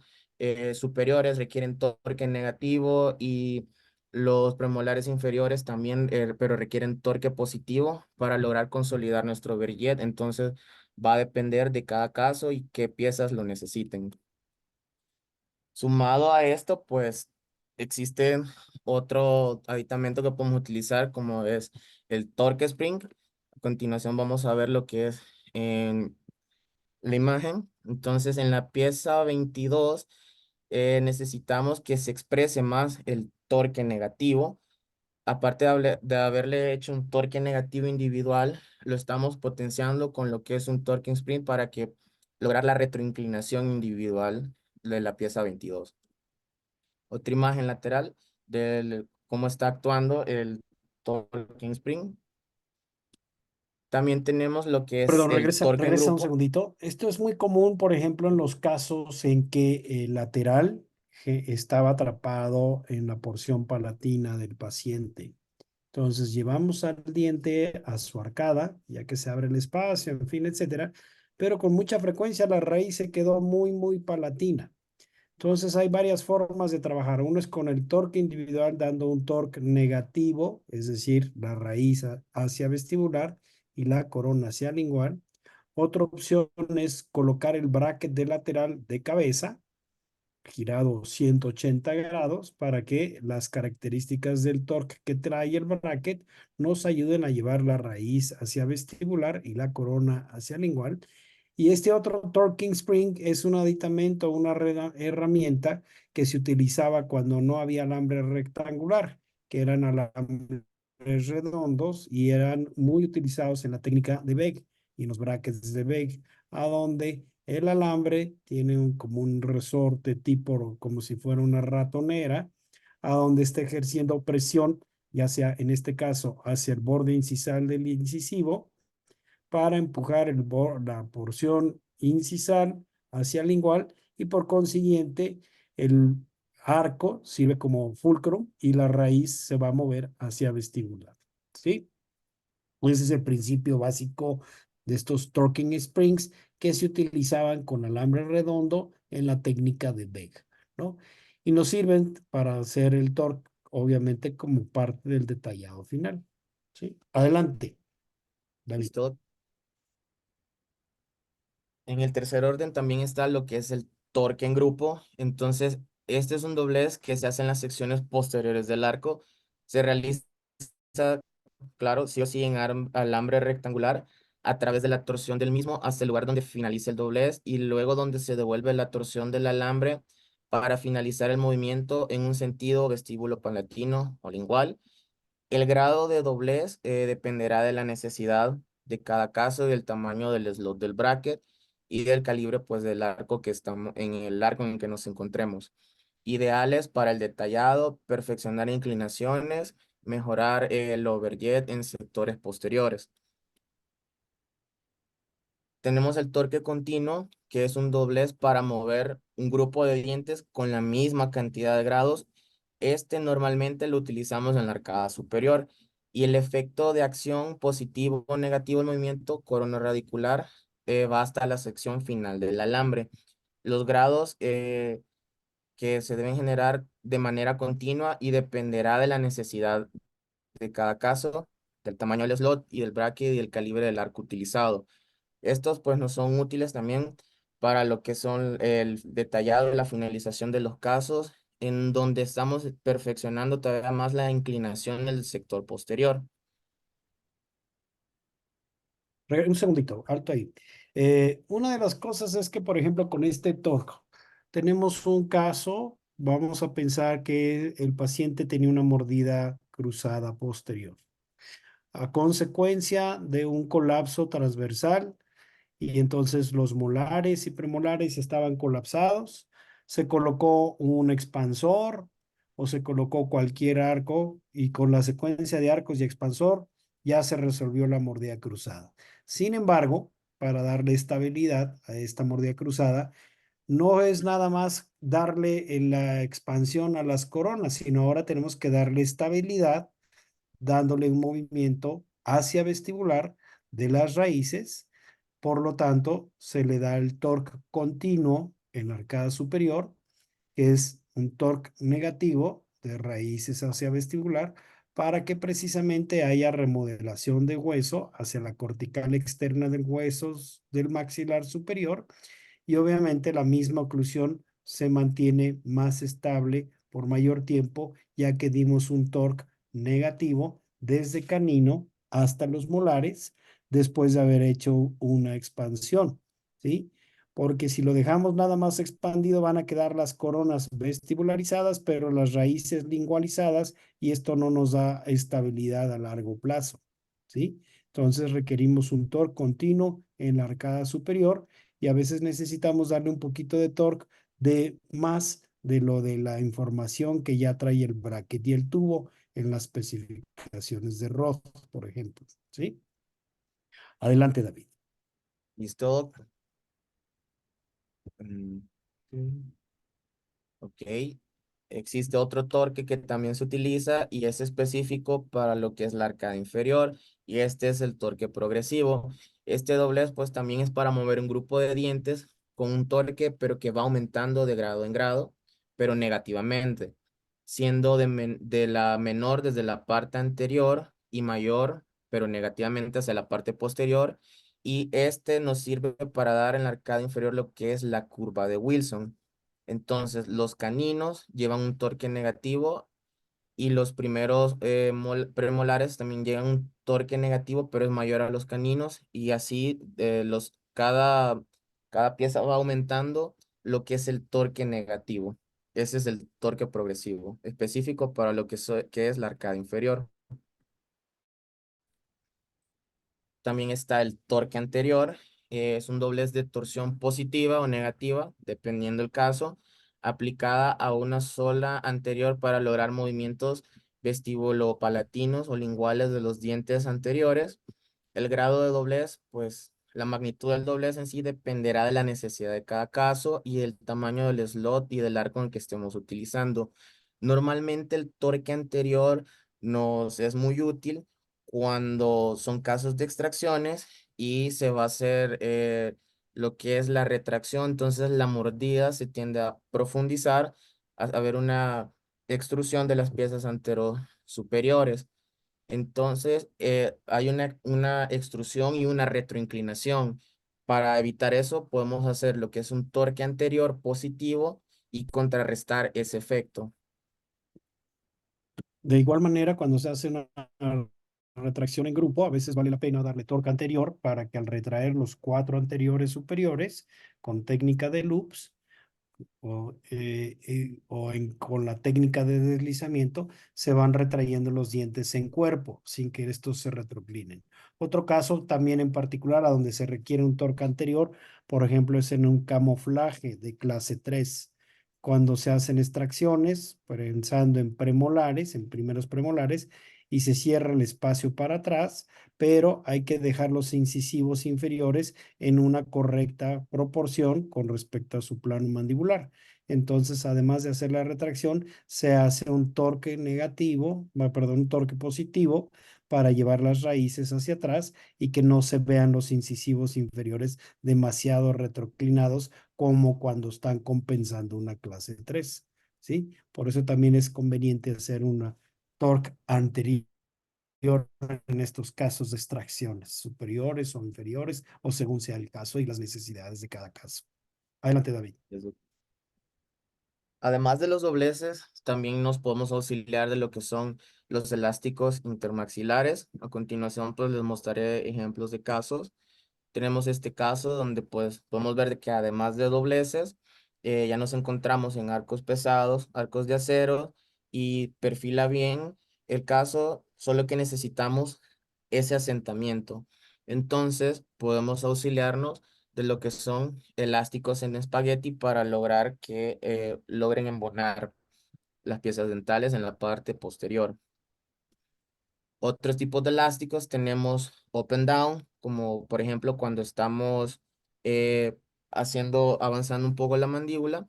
superiores requieren torque negativo y los premolares inferiores también, pero requieren torque positivo para lograr consolidar nuestro overjet. Entonces, va a depender de cada caso y qué piezas lo necesiten. Sumado a esto, pues existe otro aditamento que podemos utilizar como es el torque spring. A continuación vamos a ver lo que es en la imagen. Entonces en la pieza 22 necesitamos que se exprese más el torque negativo. Aparte de haberle hecho un torque negativo individual, lo estamos potenciando con lo que es un torque spring para que lograr la retroinclinación individual de la pieza 22. Otra imagen lateral de cómo está actuando el Talking Spring. También tenemos lo que es Perdón, el torque en regresa un grupo. segundito. Esto es muy común, por ejemplo, en los casos en que el lateral estaba atrapado en la porción palatina del paciente. Entonces llevamos al diente a su arcada, ya que se abre el espacio, en fin, etcétera, pero con mucha frecuencia la raíz se quedó muy palatina. Entonces hay varias formas de trabajar. Uno es con el torque individual dando un torque negativo, es decir, la raíz hacia vestibular y la corona hacia lingual. Otra opción es colocar el bracket de lateral de cabeza, girado 180 grados, para que las características del torque que trae el bracket nos ayuden a llevar la raíz hacia vestibular y la corona hacia lingual. Y este otro torquing spring es un aditamento, una herramienta que se utilizaba cuando no había alambre rectangular, que eran alambres redondos y eran muy utilizados en la técnica de Begg y en los brackets de Begg, a donde el alambre tiene como un resorte tipo, como si fuera una ratonera, a donde está ejerciendo presión, ya sea en este caso hacia el borde incisal del incisivo, para empujar la porción incisal hacia el lingual y por consiguiente el arco sirve como fulcrum y la raíz se va a mover hacia vestibular. ¿Sí? Ese es el principio básico de estos torquing springs que se utilizaban con alambre redondo en la técnica de Begg, ¿no? Y nos sirven para hacer el torque, obviamente, como parte del detallado final. ¿Sí? Adelante, David. ¿Listo? En el tercer orden también está lo que es el torque en grupo. Entonces, este es un doblez que se hace en las secciones posteriores del arco. Se realiza, claro, sí o sí en alambre rectangular a través de la torsión del mismo hasta el lugar donde finaliza el doblez y luego donde se devuelve la torsión del alambre para finalizar el movimiento en un sentido vestíbulo palatino o lingual. El grado de doblez dependerá de la necesidad de cada caso, del tamaño del slot del bracket y del calibre pues del arco que estamos en el arco en el que nos encontremos. Ideales para el detallado, perfeccionar inclinaciones, mejorar el overjet en sectores posteriores. Tenemos el torque continuo, que es un doblez para mover un grupo de dientes con la misma cantidad de grados. Este normalmente lo utilizamos en la arcada superior y el efecto de acción positivo o negativo del movimiento coronaradicular va hasta la sección final del alambre. Los grados que se deben generar de manera continua y dependerá de la necesidad de cada caso, del tamaño del slot y del bracket y el calibre del arco utilizado. Estos pues nos son útiles también para lo que son el detallado y la finalización de los casos, en donde estamos perfeccionando todavía más la inclinación del sector posterior. Un segundito, alto ahí. Una de las cosas es que, por ejemplo, con este torque, tenemos un caso, vamos a pensar que el paciente tenía una mordida cruzada posterior, a consecuencia de un colapso transversal y entonces los molares y premolares estaban colapsados. Se colocó un expansor o se colocó cualquier arco y con la secuencia de arcos y expansor ya se resolvió la mordida cruzada. Sin embargo, para darle estabilidad a esta mordida cruzada, no es nada más darle la expansión a las coronas, sino ahora tenemos que darle estabilidad dándole un movimiento hacia vestibular de las raíces. Por lo tanto, se le da el torque continuo en la arcada superior, que es un torque negativo de raíces hacia vestibular, para que precisamente haya remodelación de hueso hacia la cortical externa del hueso del maxilar superior, y obviamente la misma oclusión se mantiene más estable por mayor tiempo, ya que dimos un torque negativo desde canino hasta los molares después de haber hecho una expansión, ¿sí? Porque si lo dejamos nada más expandido van a quedar las coronas vestibularizadas, pero las raíces lingualizadas, y esto no nos da estabilidad a largo plazo, ¿sí? Entonces requerimos un torque continuo en la arcada superior, y a veces necesitamos darle un poquito de torque de más de lo de la información que ya trae el bracket y el tubo en las especificaciones de Roth, por ejemplo, ¿sí? Adelante, David. ¿Listo? Mm, ok. Existe otro torque que también se utiliza y es específico para lo que es la arcada inferior, y este es el torque progresivo. Este doblez pues también es para mover un grupo de dientes con un torque pero que va aumentando de grado en grado, pero negativamente, siendo de la menor desde la parte anterior y mayor pero negativamente hacia la parte posterior, y este nos sirve para dar en la arcada inferior lo que es la curva de Wilson. Entonces, los caninos llevan un torque negativo y los primeros premolares también llevan un torque negativo, pero es mayor a los caninos, y así cada pieza va aumentando lo que es el torque negativo. Ese es el torque progresivo, específico para lo que es la arcada inferior. También está el torque anterior, es un doblez de torsión positiva o negativa, dependiendo el caso, aplicada a una sola anterior para lograr movimientos vestíbulo-palatinos o linguales de los dientes anteriores. El grado de doblez, pues la magnitud del doblez en sí dependerá de la necesidad de cada caso y del tamaño del slot y del arco en el que estemos utilizando. Normalmente el torque anterior nos es muy útil cuando son casos de extracciones y se va a hacer lo que es la retracción. Entonces la mordida se tiende a profundizar, a ver una extrusión de las piezas anterosuperiores. Entonces hay una extrusión y una retroinclinación. Para evitar eso podemos hacer lo que es un torque anterior positivo y contrarrestar ese efecto. De igual manera, cuando se hace una retracción en grupo, a veces vale la pena darle torque anterior para que al retraer los cuatro anteriores superiores con técnica de loops con la técnica de deslizamiento, se van retrayendo los dientes en cuerpo sin que estos se retroclinen. Otro caso también en particular a donde se requiere un torque anterior, por ejemplo, es en un camuflaje de clase 3, cuando se hacen extracciones, pensando en premolares, en primeros premolares, y se cierra el espacio para atrás, pero hay que dejar los incisivos inferiores en una correcta proporción con respecto a su plano mandibular. Entonces, además de hacer la retracción, se hace un torque negativo, perdón, un torque positivo para llevar las raíces hacia atrás y que no se vean los incisivos inferiores demasiado retroclinados como cuando están compensando una clase 3, ¿sí? Por eso también es conveniente hacer una torque anterior en estos casos de extracciones superiores o inferiores, o según sea el caso y las necesidades de cada caso. Adelante, David. Además de los dobleces, también nos podemos auxiliar de lo que son los elásticos intermaxilares. A continuación, pues les mostraré ejemplos de casos. Tenemos este caso donde pues podemos ver de que además de dobleces, ya nos encontramos en arcos pesados, arcos de acero, y perfila bien el caso, solo que necesitamos ese asentamiento. Entonces podemos auxiliarnos de lo que son elásticos en espagueti para lograr que logren embonar las piezas dentales en la parte posterior. Otros tipos de elásticos tenemos up and down, como por ejemplo cuando estamos eh, avanzando un poco la mandíbula.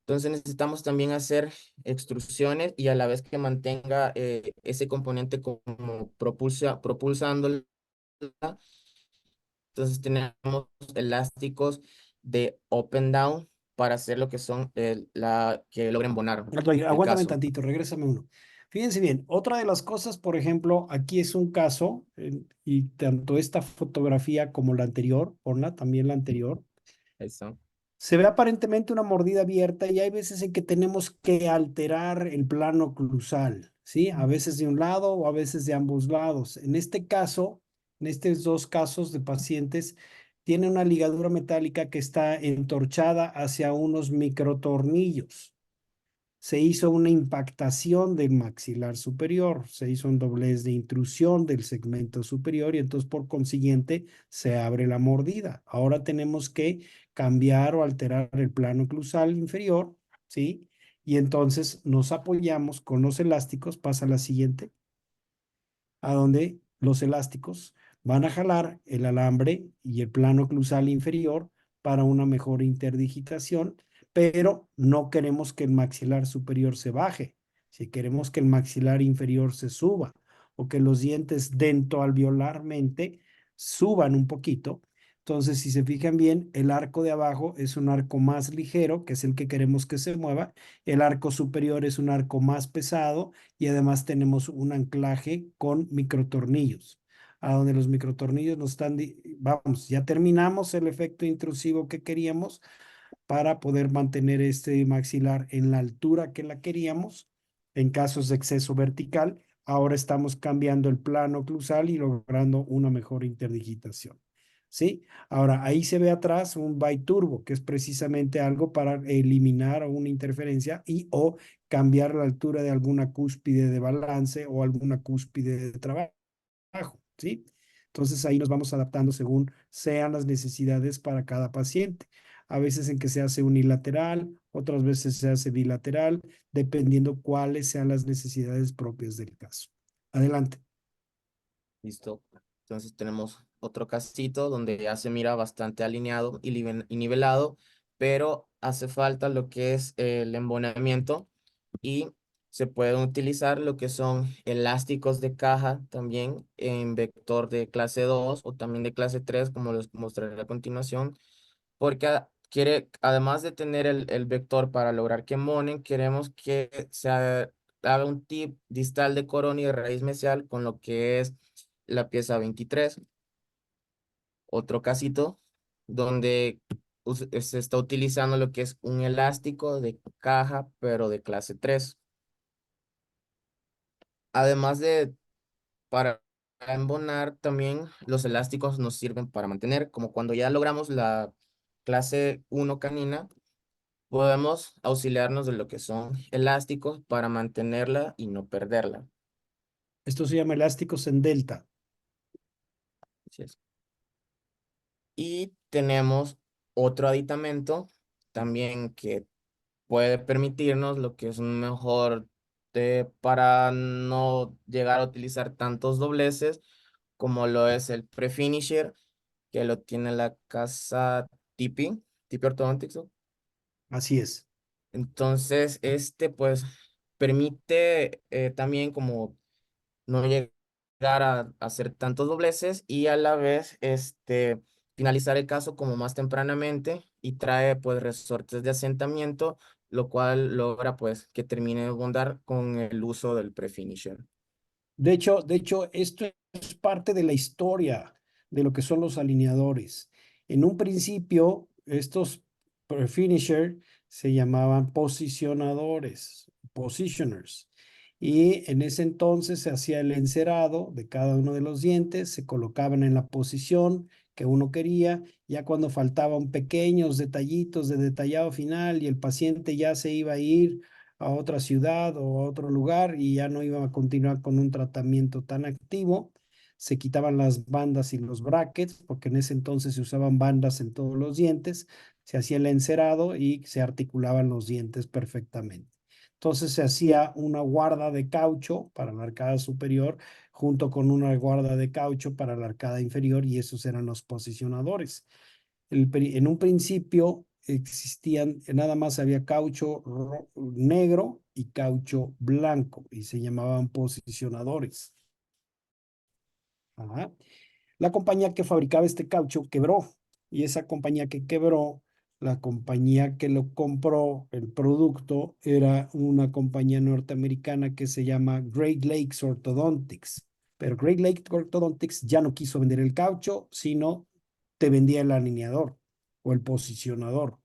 Entonces necesitamos también hacer extrusiones y a la vez que mantenga ese componente como propulsándola. Entonces tenemos elásticos de up and down para hacer lo que son que logren bonar el Aguántame caso. tantito, regrésame uno. Fíjense bien, otra de las cosas, por ejemplo, aquí es un caso, y tanto esta fotografía como la anterior, ponla también la anterior, Eso. se ve aparentemente una mordida abierta y hay veces en que tenemos que alterar el plano oclusal, ¿sí? A veces de un lado o a veces de ambos lados. En este caso, en estos dos casos de pacientes, tiene una ligadura metálica que está entorchada hacia unos microtornillos. Se hizo una impactación del maxilar superior, se hizo un doblez de intrusión del segmento superior y entonces por consiguiente se abre la mordida. Ahora tenemos que cambiar o alterar el plano oclusal inferior, ¿sí? Y entonces nos apoyamos con los elásticos, pasa la siguiente, a donde los elásticos van a jalar el alambre y el plano oclusal inferior para una mejor interdigitación, pero no queremos que el maxilar superior se baje, si queremos que el maxilar inferior se suba o que los dientes dentoalveolarmente suban un poquito. Entonces, si se fijan bien, el arco de abajo es un arco más ligero, que es el que queremos que se mueva. El arco superior es un arco más pesado y además tenemos un anclaje con microtornillos, a donde los microtornillos nos están, vamos, ya terminamos el efecto intrusivo que queríamos para poder mantener este maxilar en la altura que la queríamos. En casos de exceso vertical, ahora estamos cambiando el plano oclusal y logrando una mejor interdigitación. ¿Sí? Ahora, ahí se ve atrás un biturbo, que es precisamente algo para eliminar una interferencia y o cambiar la altura de alguna cúspide de balance o alguna cúspide de trabajo, ¿sí? Entonces ahí nos vamos adaptando según sean las necesidades para cada paciente. A veces en que se hace unilateral, otras veces se hace bilateral, dependiendo cuáles sean las necesidades propias del caso. Adelante. Listo. Entonces tenemos otro casito donde ya se mira bastante alineado y nivelado, pero hace falta lo que es el embonamiento y se pueden utilizar lo que son elásticos de caja también en vector de clase 2 o también de clase 3 como les mostraré a continuación, porque además de tener el vector para lograr que monen, queremos que se haga un tip distal de corona y de raíz mesial con lo que es la pieza 23. Otro casito donde se está utilizando lo que es un elástico de caja, pero de clase 3. Además de para embonar, también los elásticos nos sirven para mantener, como cuando ya logramos la clase 1 canina, podemos auxiliarnos de lo que son elásticos para mantenerla y no perderla. Esto se llama elásticos en delta. Así es. Y tenemos otro aditamento también que puede permitirnos lo que es un mejor para no llegar a utilizar tantos dobleces como lo es el Prefinisher, que lo tiene la casa Tipi Orthodontics, ¿no? Así es. Entonces, este pues permite también como no llegar a hacer tantos dobleces y a la vez finalizar el caso como más tempranamente y trae pues resortes de asentamiento, lo cual logra pues que termine de bondar con el uso del prefinisher. De hecho, esto es parte de la historia de lo que son los alineadores. En un principio, estos finisher se llamaban posicionadores, positioners. Y en ese entonces se hacía el encerado de cada uno de los dientes, se colocaban en la posición que uno quería, ya cuando faltaban pequeños detallitos de detallado final y el paciente ya se iba a ir a otra ciudad o a otro lugar y ya no iban a continuar con un tratamiento tan activo. Se quitaban las bandas y los brackets, porque en ese entonces se usaban bandas en todos los dientes, se hacía el encerado y se articulaban los dientes perfectamente. Entonces se hacía una guarda de caucho para la arcada superior junto con una guarda de caucho para la arcada inferior y esos eran los posicionadores. En un principio existían, nada más había caucho negro y caucho blanco y se llamaban posicionadores. Ajá. La compañía que fabricaba este caucho quebró y esa compañía que quebró, la compañía que lo compró, el producto, era una compañía norteamericana que se llama Great Lakes Orthodontics. Pero Great Lakes Orthodontics ya no quiso vender el caucho, sino te vendía el alineador o el posicionador.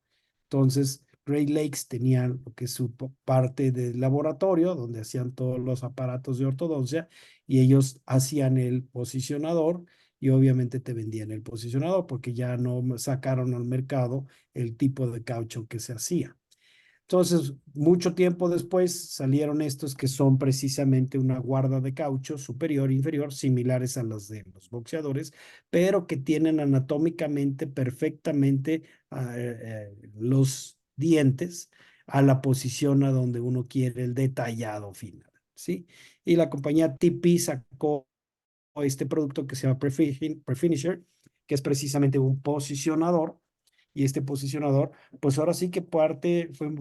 Entonces, Great Lakes tenía lo que es su parte del laboratorio, donde hacían todos los aparatos de ortodoncia, y ellos hacían el posicionador y obviamente te vendían el posicionador porque ya no sacaron al mercado el tipo de caucho que se hacía. Entonces, mucho tiempo después salieron estos que son precisamente una guarda de caucho superior e inferior, similares a las de los boxeadores, pero que tienen anatómicamente perfectamente los dientes a la posición a donde uno quiere el detallado final, ¿sí? Y la compañía TP sacó este producto que se llama Prefinisher, que es precisamente un posicionador. Y este posicionador, pues ahora sí que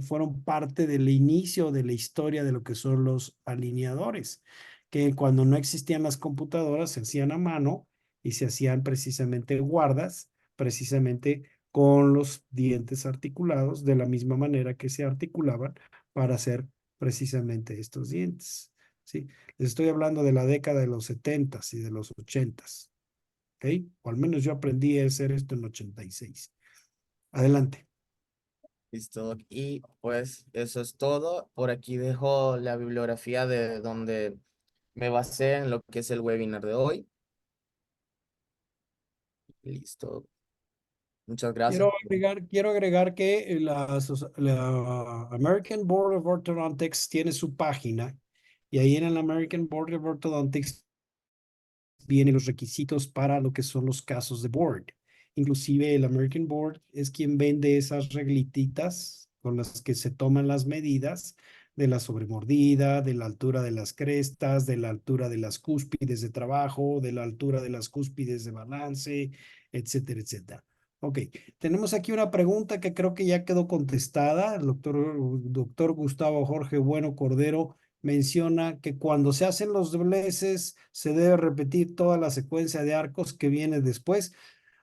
fueron parte del inicio de la historia de lo que son los alineadores, que cuando no existían las computadoras se hacían a mano y se hacían precisamente guardas, precisamente con los dientes articulados, de la misma manera que se articulaban para hacer precisamente estos dientes. ¿Sí? Les estoy hablando de la década de los 70s y de los 80s, ¿ok? O al menos yo aprendí a hacer esto en 86. Adelante. Listo. Y pues eso es todo. Por aquí dejo la bibliografía de donde me basé en lo que es el webinar de hoy. Listo. Muchas gracias. Quiero agregar que la American Board of Orthodontics tiene su página y ahí en el American Board of Orthodontics vienen los requisitos para lo que son los casos de board. Inclusive el American Board es quien vende esas reglititas con las que se toman las medidas de la sobremordida, de la altura de las crestas, de la altura de las cúspides de trabajo, de la altura de las cúspides de balance, etcétera, etcétera. Ok, tenemos aquí una pregunta que creo que ya quedó contestada. El doctor Gustavo Jorge Bueno Cordero menciona que cuando se hacen los dobleces se debe repetir toda la secuencia de arcos que viene después.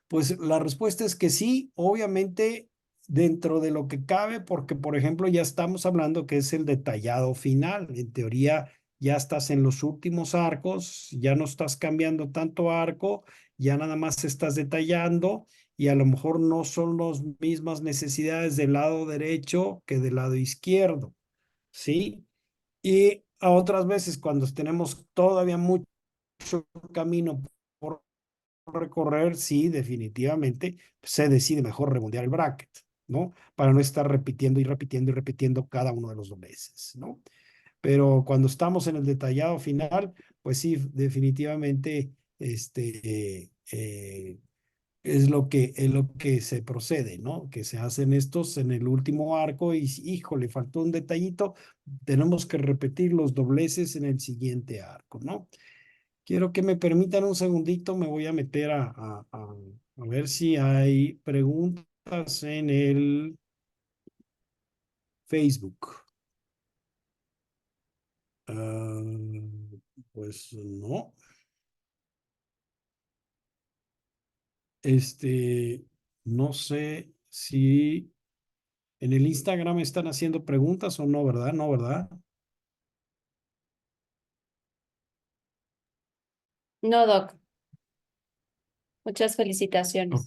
Pues la respuesta es que sí, obviamente dentro de lo que cabe, porque por ejemplo ya estamos hablando que es el detallado final. En teoría ya estás en los últimos arcos, ya no estás cambiando tanto arco, ya nada más estás detallando y a lo mejor no son las mismas necesidades del lado derecho que del lado izquierdo, ¿sí? Y a otras veces cuando tenemos todavía mucho camino por recorrer, sí, definitivamente se decide mejor redondear el bracket, ¿no? Para no estar repitiendo y repitiendo y repitiendo cada uno de los dobleces, ¿no? Pero cuando estamos en el detallado final, pues sí, definitivamente es lo que se procede, ¿no? Que se hacen estos en el último arco y, híjole, faltó un detallito, tenemos que repetir los dobleces en el siguiente arco, ¿no? Quiero que me permitan un segundito, me voy a meter a ver si hay preguntas en el Facebook. Ah, pues no. Este, no sé si en el Instagram están haciendo preguntas o no, ¿verdad? No, ¿verdad? No, Doc, muchas Ok, felicitaciones.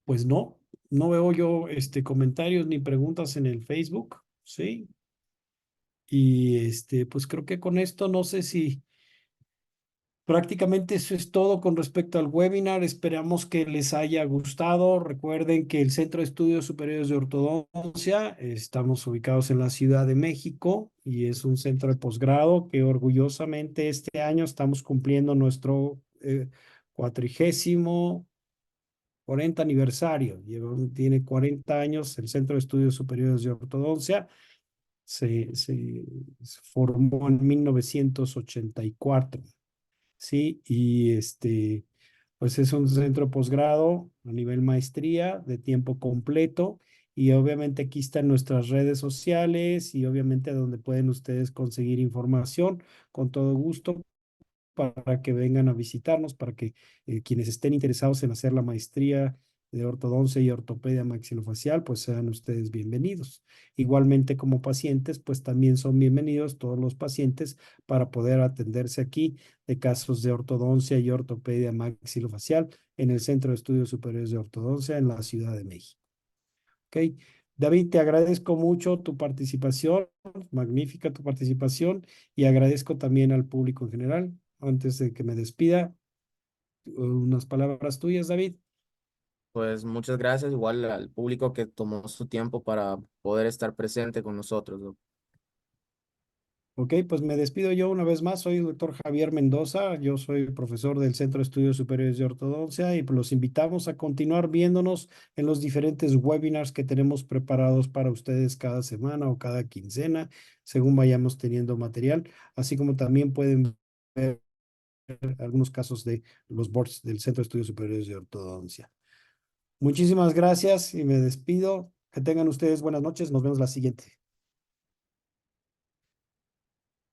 pues no, no veo yo comentarios ni preguntas en el Facebook, ¿sí? Y pues creo que con esto no sé si prácticamente eso es todo con respecto al webinar. Esperamos que les haya gustado. Recuerden que el Centro de Estudios Superiores de Ortodoncia, estamos ubicados en la Ciudad de México y es un centro de posgrado que orgullosamente este año estamos cumpliendo nuestro cuatrigésimo 40 aniversario. Tiene 40 años el Centro de Estudios Superiores de Ortodoncia. Se formó en 1984. Sí, y Pues es un centro de posgrado a nivel maestría de tiempo completo y obviamente aquí están nuestras redes sociales y obviamente donde pueden ustedes conseguir información con todo gusto para que vengan a visitarnos, para que quienes estén interesados en hacer la maestría de ortodoncia y ortopedia maxilofacial, pues sean ustedes bienvenidos. Igualmente como pacientes, pues también son bienvenidos todos los pacientes para poder atenderse aquí de casos de ortodoncia y ortopedia maxilofacial en el Centro de Estudios Superiores de Ortodoncia en la Ciudad de México. ¿Ok? David, te agradezco mucho tu participación, magnífica tu participación, y agradezco también al público en general. Antes de que me despida, unas palabras tuyas, David. Pues muchas gracias, igual al público que tomó su tiempo para poder estar presente con nosotros, Doc. Ok, pues me despido yo una vez más. Soy el doctor Javier Mendoza. Yo soy profesor del Centro de Estudios Superiores de Ortodoncia y pues los invitamos a continuar viéndonos en los diferentes webinars que tenemos preparados para ustedes cada semana o cada quincena, según vayamos teniendo material, así como también pueden ver algunos casos de los boards del Centro de Estudios Superiores de Ortodoncia. Muchísimas gracias y me despido. Que tengan ustedes buenas noches. Nos vemos la siguiente.